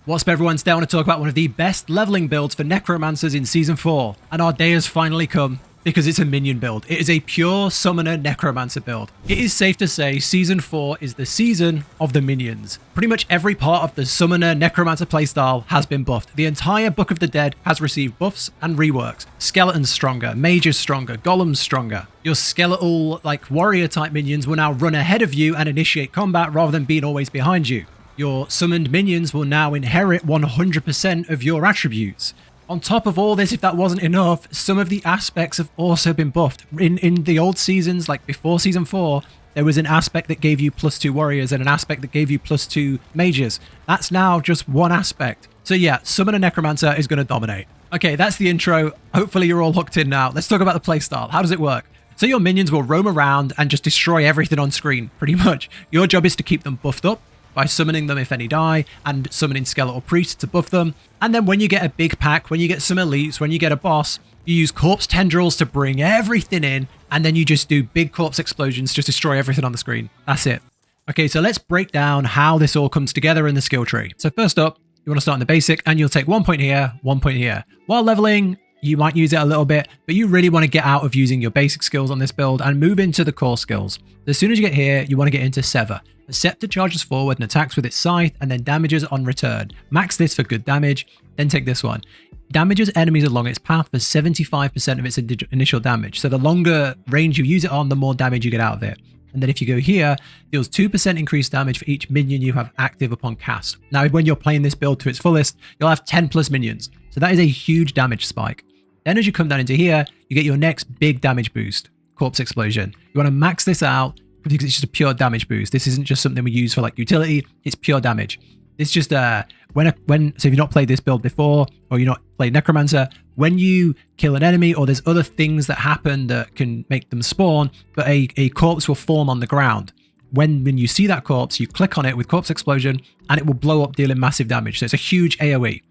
What's up everyone, today I want to talk about one of the best leveling builds for Necromancers in Season 4. And our day has finally come, because it's a Minion build. It is a pure Summoner Necromancer build. It is safe to say Season 4 is the season of the Minions. Pretty much every part of the Summoner Necromancer playstyle has been buffed. The entire Book of the Dead has received buffs and reworks. Skeletons stronger, mages stronger, golems stronger. Your skeletal, warrior type minions will now run ahead of you and initiate combat rather than being always behind you. Your summoned minions will now inherit 100% of your attributes. On top of all this, if that wasn't enough, some of the aspects have also been buffed. In the old seasons, like before Season 4, there was an aspect that gave you +2 warriors and an aspect that gave you +2 mages. That's now just one aspect. So yeah, Summoner Necromancer is going to dominate. Okay, that's the intro. Hopefully you're all hooked in now. Let's talk about the playstyle. How does it work? So your minions will roam around and just destroy everything on screen, pretty much. Your job is to keep them buffed up by summoning them if any die, and summoning skeletal priests to buff them. And then when you get a big pack, when you get some elites, when you get a boss, you use corpse tendrils to bring everything in, and then you just do big corpse explosions, just destroy everything on the screen. That's it. Okay, so let's break down how this all comes together in the skill tree. So first up, you want to start in the basic, and you'll take 1 point here, 1 point here. While leveling, you might use it a little bit, but you really want to get out of using your basic skills on this build and move into the core skills. As soon as you get here, you want to get into Sever. A scepter charges forward and attacks with its scythe and then damages on return. Max this for good damage, then take this one. Damages enemies along its path for 75% of its initial damage. So the longer range you use it on, the more damage you get out of it. And then if you go here, deals 2% increased damage for each minion you have active upon cast. Now, when you're playing this build to its fullest, you'll have 10 plus minions. So that is a huge damage spike. Then as you come down into here, you get your next big damage boost, Corpse Explosion. You want to max this out because it's just a pure damage boost. This isn't just something we use for utility, it's pure damage. It's just so if you've not played this build before, or you've not played Necromancer, when you kill an enemy or there's other things that happen that can make them spawn, but a corpse will form on the ground. When you see that corpse, you click on it with Corpse Explosion and it will blow up, dealing massive damage. So it's a huge AoE.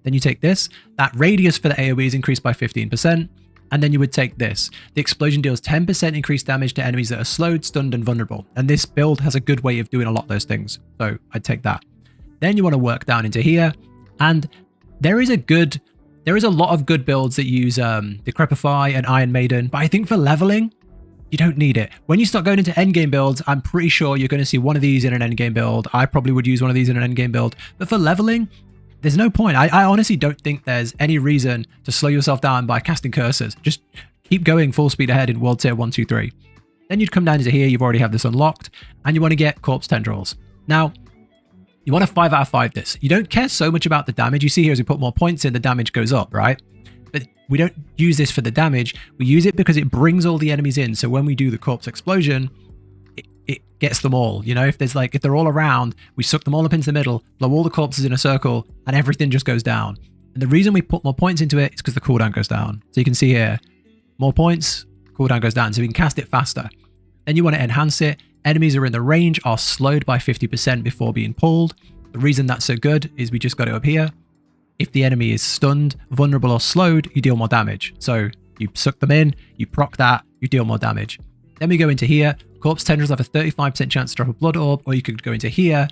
Then you take this, that radius for the AoE is increased by 15%, and then you would take this. The explosion deals 10% increased damage to enemies that are slowed, stunned, and vulnerable. And this build has a good way of doing a lot of those things. So I'd take that. Then you want to work down into here, and there is a lot of good builds that use Decrepify and Iron Maiden, but I think for leveling, you don't need it. When you start going into endgame builds, I'm pretty sure you're going to see one of these in an endgame build. I probably would use one of these in an endgame build, but for leveling, there's no point. I honestly don't think there's any reason to slow yourself down by casting cursors. Just keep going full speed ahead in World Tier 1, 2, 3. Then you'd come down into here, you've already have this unlocked, and you want to get Corpse Tendrils. Now, you want to 5 out of 5 this. You don't care so much about the damage. You see here as we put more points in, the damage goes up, right? But we don't use this for the damage. We use it because it brings all the enemies in. So when we do the Corpse Explosion, it gets them all. You know, if they're all around, we suck them all up into the middle, blow all the corpses in a circle, and everything just goes down. And the reason we put more points into it is because the cooldown goes down. So you can see here, more points, cooldown goes down, so we can cast it faster. Then you want to enhance it. Enemies are in the range are slowed by 50% before being pulled. The reason that's so good is we just got it up here. If the enemy is stunned, vulnerable, or slowed, you deal more damage. So you suck them in, you proc that, you deal more damage. Then we go into here. Corpse Tendrils have a 35% chance to drop a Blood Orb, or you could go into here.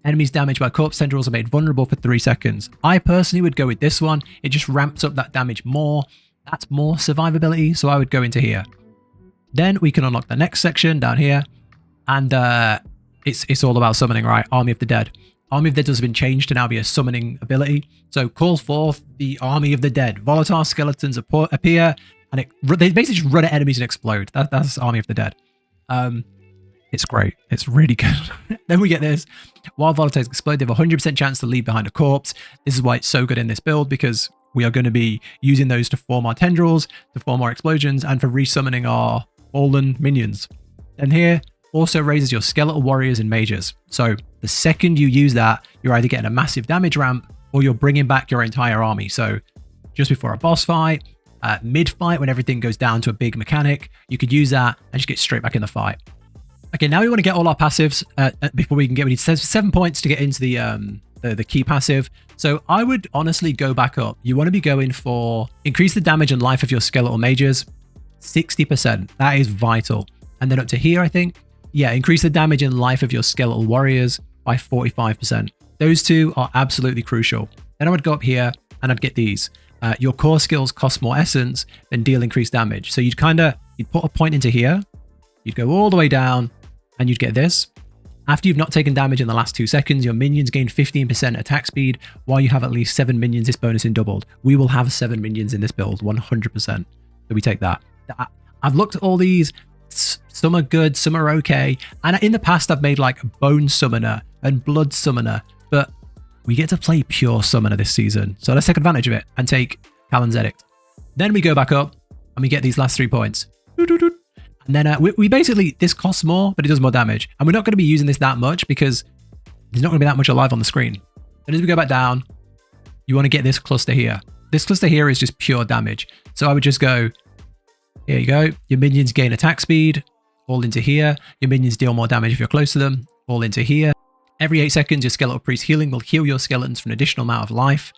Enemies damaged by Corpse Tendrils are made vulnerable for 3 seconds. I personally would go with this one. It just ramps up that damage more. That's more survivability, so I would go into here. Then we can unlock the next section down here, and it's all about summoning, right? Army of the Dead. Army of the Dead has been changed to now be a summoning ability. So call forth the Army of the Dead. Volatile skeletons appear, and they basically just run at enemies and explode. That's Army of the Dead. It's great. It's really good. Then we get this. While volatiles explode, they have a 100% chance to leave behind a corpse. This is why it's so good in this build, because we are going to be using those to form our tendrils, to form our explosions, and for resummoning our fallen minions. And here also raises your skeletal warriors and mages. So the second you use that, you're either getting a massive damage ramp or you're bringing back your entire army. So just before a boss fight, mid-fight, when everything goes down to a big mechanic, you could use that and just get straight back in the fight. Okay, now we want to get all our passives before we need 7 points to get into the key passive. So I would honestly go back up. You want to be going for increase the damage and life of your skeletal mages, 60%. That is vital. And then up to here, I think. Yeah, increase the damage and life of your skeletal warriors by 45%. Those two are absolutely crucial. Then I would go up here and I'd get these. Your core skills cost more essence than deal increased damage. So you'd put a point into here, you'd go all the way down, and you'd get this. After you've not taken damage in the last 2 seconds, your minions gain 15% attack speed. While you have at least 7 minions, this bonus is doubled. We will have 7 minions in this build, 100%. So we take that. I've looked at all these. Some are good, some are okay. And in the past, I've made like Bone Summoner and Blood Summoner, but we get to play Pure Summoner this season. So let's take advantage of it and take Callan's Edict. Then we go back up and we get these last 3 points. And then we basically, this costs more, but it does more damage. And we're not going to be using this that much because there's not going to be that much alive on the screen. And as we go back down, you want to get this cluster here. This cluster here is just pure damage. So I would just go, here you go. Your minions gain attack speed, all into here. Your minions deal more damage if you're close to them, all into here. Every 8 seconds, your Skeletal Priest healing will heal your skeletons for an additional amount of life.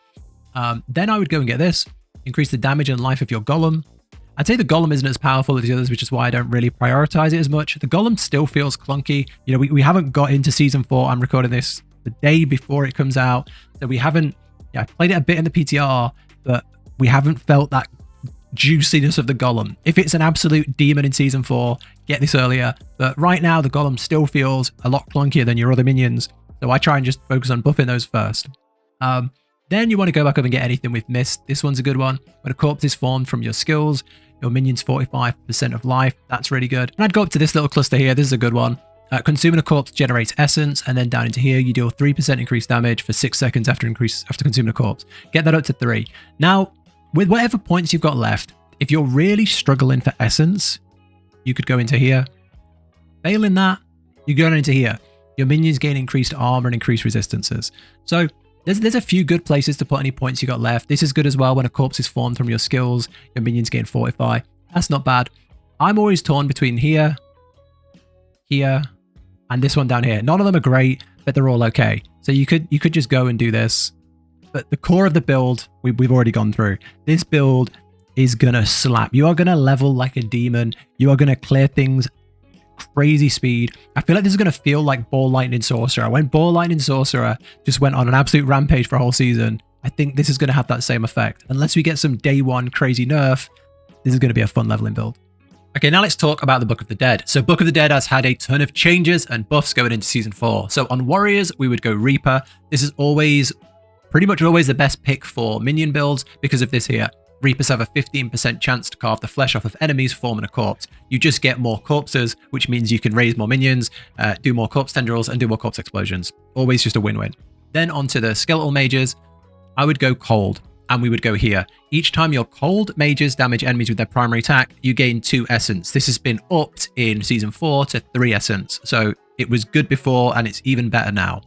Then I would go and get this. Increase the damage and life of your golem. I'd say the golem isn't as powerful as the others, which is why I don't really prioritize it as much. The golem still feels clunky. You know, we haven't got into season 4. I'm recording this the day before it comes out. So we haven't, I played it a bit in the PTR, but we haven't felt that juiciness of the golem. If it's an absolute demon in season 4, get this earlier. But right now, the golem still feels a lot clunkier than your other minions. So I try and just focus on buffing those first. Then you want to go back up and get anything with Mist. This one's a good one. When a corpse is formed from your skills, your minions 45% of life. That's really good. And I'd go up to this little cluster here. This is a good one. Consuming a corpse generates essence, and then down into here, you deal 3% increased damage for 6 seconds after consuming a corpse. Get that up to 3. Now, with whatever points you've got left, if you're really struggling for essence, you could go into here. Failing that, you go into here. Your minions gain increased armor and increased resistances. So there's a few good places to put any points you got left. This is good as well. When a corpse is formed from your skills, your minions gain fortify. That's not bad. I'm always torn between here, and this one down here. None of them are great, but they're all okay. So you could just go and do this. But the core of the build, we've already gone through. This build is gonna slap. You are gonna level like a demon. You are gonna clear things crazy speed. I feel like this is going to feel like Ball Lightning Sorcerer. When Ball Lightning Sorcerer just went on an absolute rampage for a whole season, I think this is going to have that same effect. Unless we get some day one crazy nerf, this is going to be a fun leveling build. Okay, now let's talk about the Book of the Dead. So Book of the Dead has had a ton of changes and buffs going into Season 4. So on Warriors, we would go Reaper. This is pretty much always the best pick for minion builds because of this here. Reapers have a 15% chance to carve the flesh off of enemies forming a corpse. You just get more corpses, which means you can raise more minions, do more corpse tendrils, and do more corpse explosions. Always just a win-win. Then onto the skeletal mages, I would go cold, and we would go here. Each time your cold mages damage enemies with their primary attack, you gain 2 essence. This has been upped in Season 4 to 3 essence, so it was good before, and it's even better now.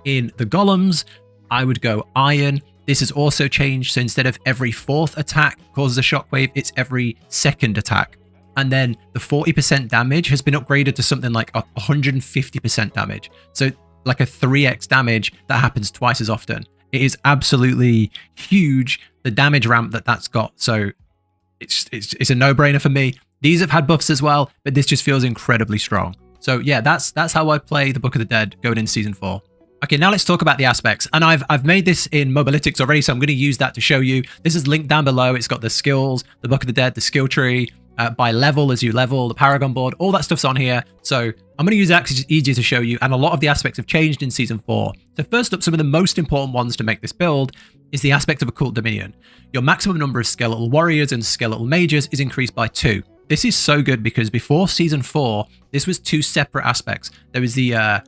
In the golems, I would go iron. This has also changed, so instead of every 4th attack causes a shockwave, it's every 2nd attack. And then the 40% damage has been upgraded to something like 150% damage. So like a 3x damage that happens twice as often. It is absolutely huge, the damage ramp that's got. So it's a no-brainer for me. These have had buffs as well, but this just feels incredibly strong. So yeah, that's how I play the Book of the Dead going into Season 4. Okay, now let's talk about the aspects. And I've made this in Mobalytics already, so I'm going to use that to show you. This is linked down below. It's got the skills, the Book of the Dead, the skill tree, by level as you level, the Paragon Board, all that stuff's on here. So I'm going to use that because it's easier to show you, and a lot of the aspects have changed in Season 4. So first up, some of the most important ones to make this build is the aspect of Occult Dominion. Your maximum number of skeletal warriors and skeletal mages is increased by 2. This is so good because before Season 4, this was 2 separate aspects. There was the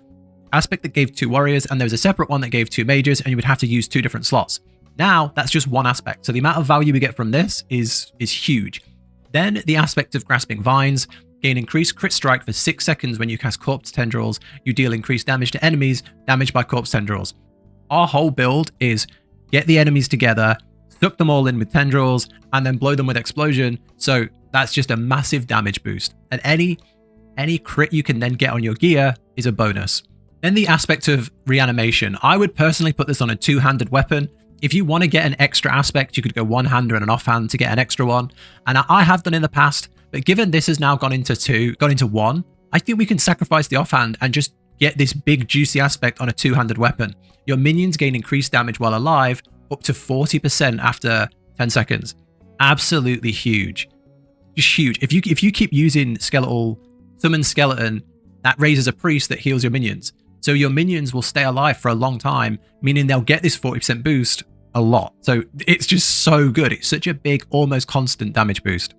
aspect that gave 2 warriors, and there was a separate one that gave 2 mages, and you would have to use 2 different slots. Now, that's just one aspect. So the amount of value we get from this is huge. Then the aspect of Grasping Vines. Gain increased crit strike for 6 seconds when you cast Corpse Tendrils. You deal increased damage to enemies damaged by Corpse Tendrils. Our whole build is get the enemies together, suck them all in with tendrils, and then blow them with explosion. So that's just a massive damage boost. And any crit you can then get on your gear is a bonus. Then the aspect of reanimation. I would personally put this on a 2-handed weapon. If you want to get an extra aspect, you could go 1-hander and an offhand to get an extra one. And I have done in the past, but given this has now gone into 1, I think we can sacrifice the offhand and just get this big juicy aspect on a two-handed weapon. Your minions gain increased damage while alive, up to 40% after 10 seconds. Absolutely huge. Just huge. If you keep using summon skeleton, that raises a priest that heals your minions. So your minions will stay alive for a long time, meaning they'll get this 40% boost a lot. So it's just so good. It's such a big, almost constant damage boost.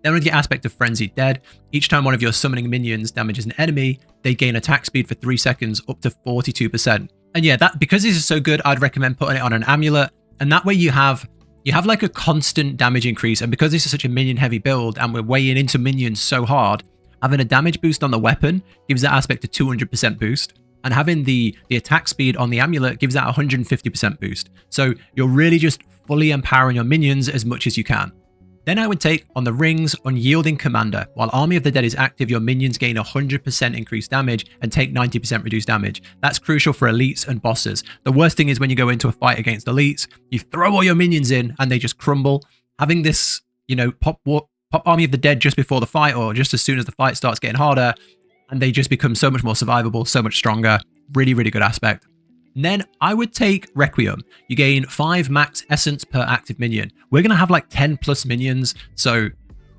Then with the aspect of Frenzied Dead, each time one of your summoning minions damages an enemy, they gain attack speed for 3 seconds up to 42%. And yeah, that because this is so good, I'd recommend putting it on an amulet. And that way you have like a constant damage increase. And because this is such a minion heavy build and we're weighing into minions so hard, having a damage boost on the weapon gives that aspect a 200% boost. And having the attack speed on the amulet gives that 150% boost. So you're really just fully empowering your minions as much as you can. Then I would take on the rings Unyielding Commander. While Army of the Dead is active, your minions gain 100% increased damage and take 90% reduced damage. That's crucial for elites and bosses. The worst thing is when you go into a fight against elites, you throw all your minions in and they just crumble. Having this, pop Army of the Dead just before the fight or just as soon as the fight starts getting harder, and they just become so much more survivable, so much stronger. Really, really good aspect. And then I would take Requiem. You gain 5 max essence per active minion. We're going to have like 10 plus minions, so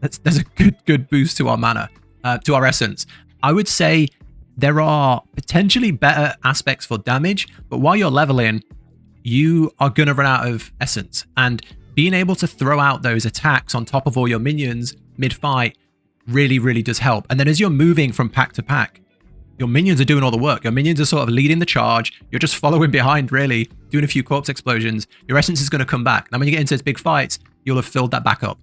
there's a good boost to our mana, to our essence. I would say there are potentially better aspects for damage, but while you're leveling, you are going to run out of essence. And being able to throw out those attacks on top of all your minions mid-fight really, really does help. And then as you're moving from pack to pack, your minions are doing all the work. Your minions are sort of leading the charge. You're just following behind, really, doing a few corpse explosions. Your essence is going to come back. Now, when you get into those big fights, you'll have filled that back up.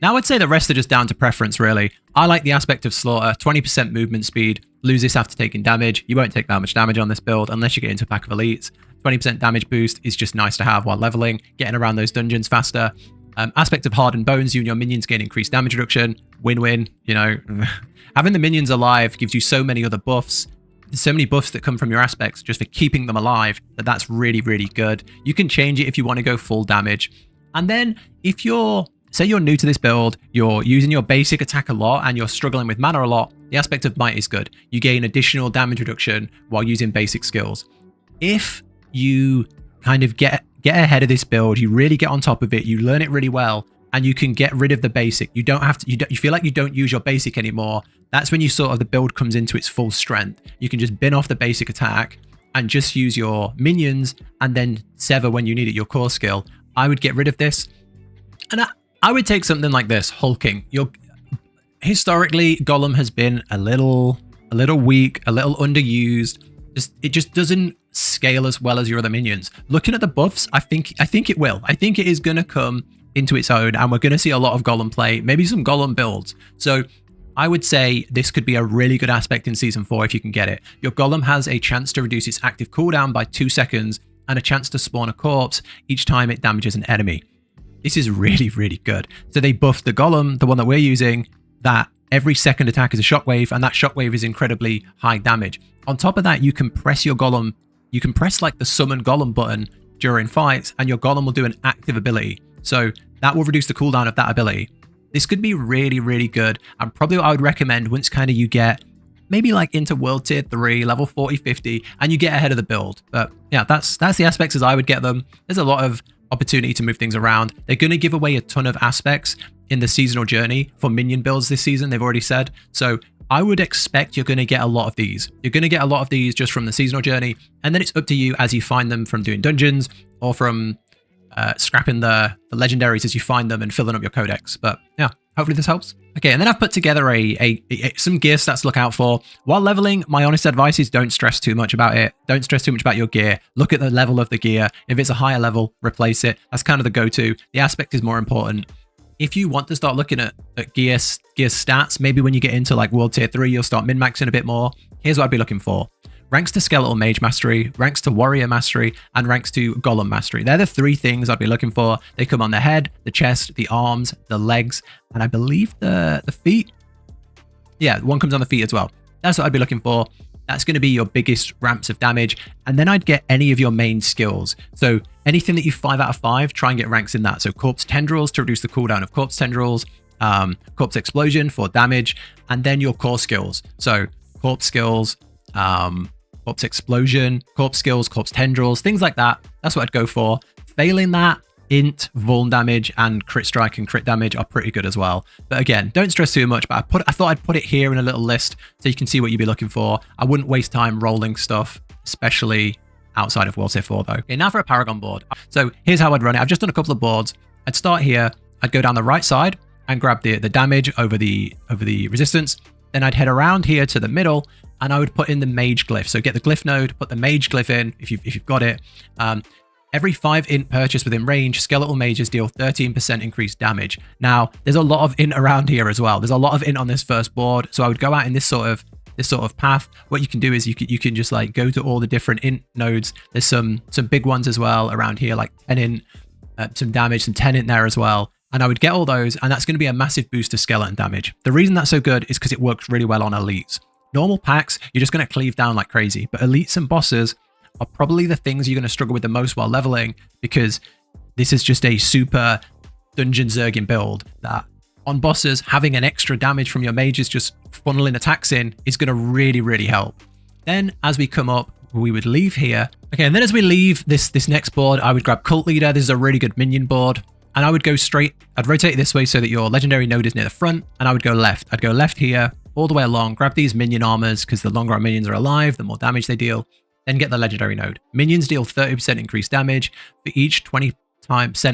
Now, I'd say the rest are just down to preference, really. I like the aspect of Slaughter, 20% movement speed. Lose this after taking damage. You won't take that much damage on this build unless you get into a pack of elites. 20% damage boost is just nice to have while leveling, getting around those dungeons faster. Aspect of Hardened Bones, you and your minions gain increased damage reduction. Win-win, Having the minions alive gives you so many other buffs. There's so many buffs that come from your aspects just for keeping them alive that's really, really good. You can change it if you want to go full damage. And then if say you're new to this build, you're using your basic attack a lot and you're struggling with mana a lot, the aspect of Might is good. You gain additional damage reduction while using basic skills. If you kind of get ahead of this build, you really get on top of it, you learn it really well, and you can get rid of the basic. You don't have to, you feel like you don't use your basic anymore. That's when the build comes into its full strength. You can just bin off the basic attack and just use your minions and then sever when you need it, your core skill. I would get rid of this. And I would take something like this, Hulking. Historically, Golem has been a little weak, a little underused. It just doesn't scale as well as your other minions. Looking at the buffs, I think it will. I think it is going to come into its own, and we're going to see a lot of Golem play, maybe some Golem builds. So I would say this could be a really good aspect in Season 4 if you can get it. Your Golem has a chance to reduce its active cooldown by 2 seconds and a chance to spawn a corpse each time it damages an enemy. This is really, really good. So they buffed the Golem, the one that we're using, that every second attack is a shockwave, and that shockwave is incredibly high damage. On top of that, you can press your Golem, you can press like the summon Golem button during fights, and your Golem will do an active ability. So that will reduce the cooldown of that ability. This could be really, really good, and probably what I would recommend once kind of you get maybe like into World Tier 3, level 40, 50, and you get ahead of the build. But yeah, that's the aspects as I would get them. There's a lot of opportunity to move things around. They're going to give away a ton of aspects in the seasonal journey for minion builds this season, they've already said. So I would expect you're going to get a lot of these. You're going to get a lot of these just from the seasonal journey, and then it's up to you as you find them from doing dungeons or from scrapping the legendaries as you find them and filling up your codex. But yeah, hopefully this helps. Okay, and then I've put together some gear stats to look out for. While leveling, my honest advice is don't stress too much about it. Don't stress too much about your gear. Look at the level of the gear. If it's a higher level, replace it. That's kind of the go-to. The aspect is more important. If you want to start looking at gear stats, maybe when you get into like World Tier 3, you'll start min-maxing a bit more. Here's what I'd be looking for. Ranks to Skeletal Mage Mastery, ranks to Warrior Mastery, and ranks to Golem Mastery. They're the 3 things I'd be looking for. They come on the head, the chest, the arms, the legs, and I believe the feet. Yeah, one comes on the feet as well. That's what I'd be looking for. That's going to be your biggest ramps of damage. And then I'd get any of your main skills. So anything that you 5 out of 5, try and get ranks in that. So Corpse Tendrils to reduce the cooldown of Corpse Tendrils, Corpse Explosion for damage, and then your core skills. So Corpse skills, corpse explosion, corpse skills, corpse tendrils, things like that. That's what I'd go for. Failing that, int, vuln damage, and crit strike and crit damage are pretty good as well. But again, don't stress too much, but I thought I'd put it here in a little list so you can see what you'd be looking for. I wouldn't waste time rolling stuff, especially outside of World Tier 4 though. Okay, now for a Paragon board. So here's how I'd run it. I've just done a couple of boards. I'd start here, I'd go down the right side and grab the damage over the resistance. Then I'd head around here to the middle and I would put in the mage glyph. So get the glyph node, put the mage glyph in if you've got it. Every 5 int purchase within range, skeletal mages deal 13% increased damage. Now, there's a lot of int around here as well. There's a lot of int on this first board. So I would go out in this sort of path. What you can do is you can just like go to all the different int nodes. There's some big ones as well around here, like 10 int, some damage, some 10 int there as well. And I would get all those, and that's going to be a massive boost to skeleton damage. The reason that's so good is because it works really well on elites. Normal packs, you're just going to cleave down like crazy, but elites and bosses are probably the things you're going to struggle with the most while leveling, because this is just a super dungeon zerging build that on bosses, having an extra damage from your mages just funneling attacks in is going to really, really help. Then as we come up, we would leave here. Okay, and then as we leave this next board, I would grab Cult Leader. This is a really good minion board. And I would go straight, I'd rotate it this way so that your legendary node is near the front, and I would go left. I'd go left here, all the way along, grab these minion armors, because the longer our minions are alive, the more damage they deal. Then get the legendary node. Minions deal 30% increased damage for each 20%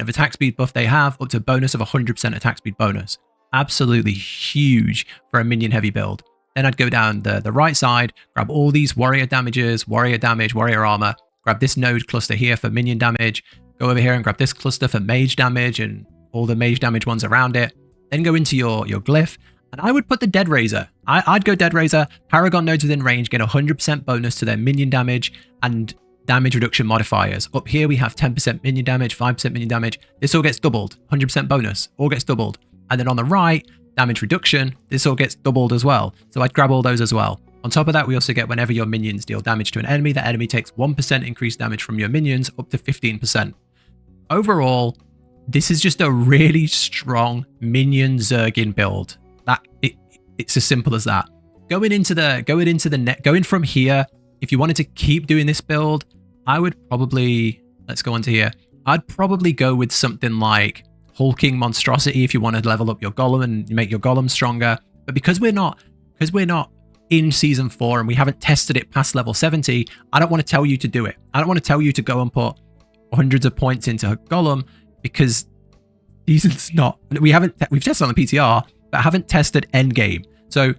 of attack speed buff they have, up to a bonus of 100% attack speed bonus. Absolutely huge for a minion heavy build. Then I'd go down the right side, grab all these warrior damages, warrior damage, warrior armor, grab this node cluster here for minion damage, go over here and grab this cluster for mage damage and all the mage damage ones around it. Then go into your glyph, and I would put the Dead Razor. I'd go Dead Razor. Paragon nodes within range get 100% bonus to their minion damage and damage reduction modifiers. Up here we have 10% minion damage, 5% minion damage. This all gets doubled. 100% bonus, all gets doubled. And then on the right, damage reduction, this all gets doubled as well. So I'd grab all those as well. On top of that, we also get whenever your minions deal damage to an enemy, that enemy takes 1% increased damage from your minions up to 15%. Overall, this is just a really strong minion zergin build. It's as simple as that. Going from here, if you wanted to keep doing this build, I would probably, let's go on to here. I'd probably go with something like Hulking Monstrosity if you want to level up your golem and make your golem stronger. But because we're not in season 4 and we haven't tested it past level 70, I don't want to tell you to do it. I don't want to tell you to go and put hundreds of points into a golem, because season's not, we've tested on the PTR, but haven't tested endgame. So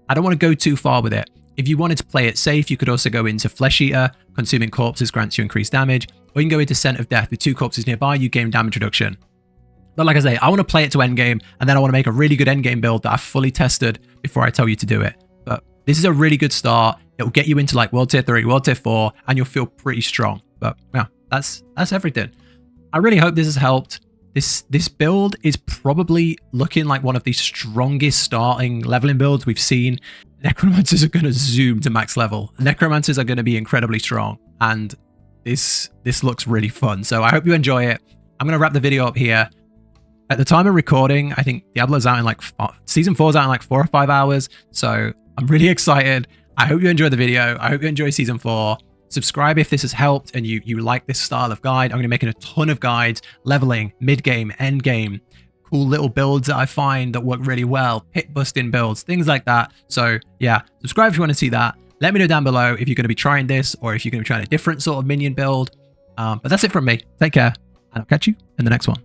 I don't want to go too far with it. If you wanted to play it safe, you could also go into Flesh Eater. Consuming corpses grants you increased damage. Or you can go into Scent of Death. With 2 corpses nearby, you gain damage reduction. But like I say, I want to play it to endgame, and then I want to make a really good endgame build that I've fully tested before I tell you to do it. But this is a really good start. It will get you into like World Tier 3, World Tier 4, and you'll feel pretty strong. But yeah, that's everything. I really hope this has helped. This build is probably looking like one of the strongest starting leveling builds we've seen. Necromancers are going to zoom to max level. Necromancers are going to be incredibly strong, and this looks really fun. So I hope you enjoy it. I'm going to wrap the video up here. At the time of recording, I think Diablo's out in like season 4's out in like 4 or 5 hours. So I'm really excited. I hope you enjoy the video. I hope you enjoy season 4. Subscribe if this has helped and you like this style of guide. I'm going to be making a ton of guides, leveling, mid-game, end-game, cool little builds that I find that work really well, hit busting builds, things like that. So yeah, subscribe if you want to see that. Let me know down below if you're going to be trying this or if you're going to be trying a different sort of minion build. But that's it from me. Take care, and I'll catch you in the next one.